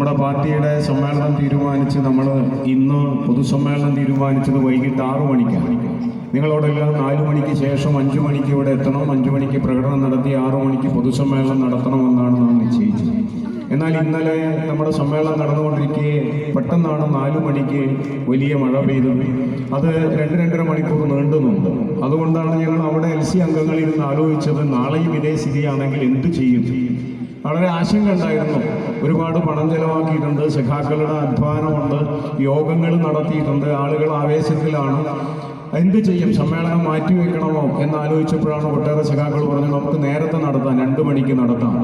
നമ്മുടെ പാർട്ടിയുടെ സമ്മേളനം തീരുമാനിച്ച് നമ്മൾ ഇന്ന് പൊതുസമ്മേളനം തീരുമാനിച്ചത് വൈകിട്ട് 6 മണിക്കാണ്. നിങ്ങളോടെല്ലാം 4 മണിക്ക് ശേഷം 5 മണിക്ക് ഇവിടെ എത്തണം, 5 മണിക്ക് പ്രകടനം നടത്തി 6 മണിക്ക് പൊതുസമ്മേളനം നടത്തണമെന്നാണ് നാം നിശ്ചയിച്ചത്. എന്നാൽ ഇന്നലെ നമ്മുടെ സമ്മേളനം നടന്നുകൊണ്ടിരിക്കെ പെട്ടെന്നാണ് 4 മണിക്ക് വലിയ മഴ പെയ്തത്. അത് 2-2.5 മണിക്കൂർ നീണ്ടുന്നുണ്ട്. അതുകൊണ്ടാണ് ഞങ്ങൾ അവിടെ LC അംഗങ്ങൾ ഇരുന്ന് ആലോചിച്ചത്, നാളെയും ഇതേ സ്ഥിതിയാണെങ്കിൽ എന്ത് ചെയ്യും. വളരെ ആശങ്ക ഉണ്ടായിരുന്നു. ഒരുപാട് പണം ചെലവാക്കിയിട്ടുണ്ട്, സഖാക്കളുടെ അധ്വാനമുണ്ട്, യോഗങ്ങൾ നടത്തിയിട്ടുണ്ട്, ആളുകൾ ആവേശത്തിലാണ്. എന്ത് ചെയ്യും, സമ്മേളനം മാറ്റിവെക്കണമോ എന്നാലോചിച്ചപ്പോഴാണ് ഒട്ടേറെ സഖാക്കൾ പറഞ്ഞു നമുക്ക് നേരത്തെ നടത്താം, 2 മണിക്ക് നടത്താം.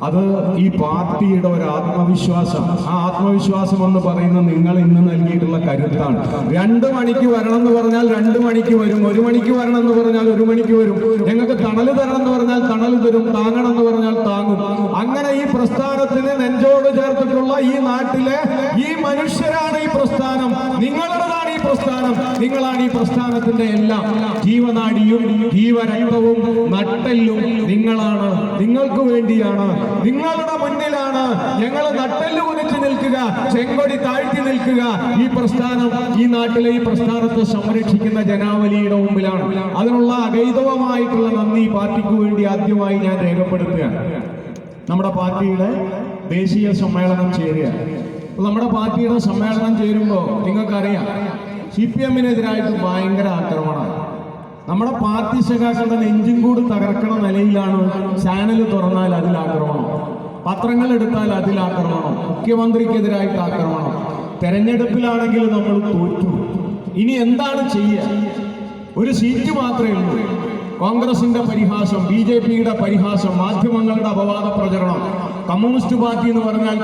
അത് ഈ പാർട്ടിയുടെ ഒരു ആത്മവിശ്വാസം. ആ ആത്മവിശ്വാസം എന്ന് പറയുന്നത് നിങ്ങൾ ഇന്ന് നൽകിയിട്ടുള്ള കരുത്താണ്. 2 മണിക്ക് വരണം എന്ന് പറഞ്ഞാൽ 2 മണിക്ക് വരും, 1 മണിക്ക് വരണം എന്ന് പറഞ്ഞാൽ 1 മണിക്ക് വരും. ഞങ്ങൾക്ക് തണൽ തരണം എന്ന് പറഞ്ഞാൽ തണൽ തരും, താങ്ങണം എന്ന് പറഞ്ഞാൽ താങ്ങും. അങ്ങനെ ഈ പ്രസ്ഥാനത്തിന് നെഞ്ചോട് ചേർത്തിട്ടുള്ള ഈ നാട്ടിലെ ഈ മനുഷ്യരാണ് ഈ പ്രസ്ഥാനം. നിങ്ങളുടേതാണ് ഈ പ്രസ്ഥാനം. നിങ്ങളാണ് ഈ പ്രസ്ഥാനത്തിന്റെ എല്ലാം ജീവനാഡിയും ജീവരക്തവും നട്ടെല്ലും നിങ്ങളാണ്. നിങ്ങൾക്ക് വേണ്ടിയാണ്, നിങ്ങളുടെ മുന്നിലാണ് ഞങ്ങൾ നട്ടെല്ല് കുനിച്ച് നിൽക്കുക, ചെങ്കൊടി താഴ്ത്തി നിൽക്കുക. ഈ പ്രസ്ഥാനം, ഈ നാട്ടിലെ ഈ പ്രസ്ഥാനത്തെ സംരക്ഷിക്കുന്ന ജനാവലിയുടെ മുമ്പിലാണ്. അതിനുള്ള അഗൈതവമായിട്ടുള്ള നന്ദി പാർട്ടിക്ക് വേണ്ടി ആദ്യമായി ഞാൻ രേഖപ്പെടുത്തുകയാണ്. നമ്മുടെ പാർട്ടിയുടെ ദേശീയ സമ്മേളനം ചേരുക. നമ്മുടെ പാർട്ടിയുടെ സമ്മേളനം ചേരുമ്പോൾ നിങ്ങൾക്കറിയാം, CPM-നെതിരായിട്ട് ഭയങ്കര ആക്രമണമാണ്. നമ്മുടെ പാർട്ടി സഖാക്കളുടെ നെഞ്ചും കൂടി തകർക്കണ നിലയിലാണ്. ചാനൽ തുറന്നാൽ അതിൽ ആക്രമണം, പത്രങ്ങൾ എടുത്താൽ അതിൽ ആക്രമണം, മുഖ്യമന്ത്രിക്കെതിരായിട്ട് ആക്രമണം. തെരഞ്ഞെടുപ്പിലാണെങ്കിൽ നമ്മൾ തോറ്റു. ഇനി എന്താണ് ചെയ്യുക? ഒരു സീറ്റ് മാത്രമേ ഉള്ളൂ. കോൺഗ്രസിന്റെ പരിഹാസം, BJP-യുടെ പരിഹാസം, മാധ്യമങ്ങളുടെ അപവാദ പ്രചരണം. കമ്മ്യൂണിസ്റ്റ് പാർട്ടി എന്ന് പറഞ്ഞാൽ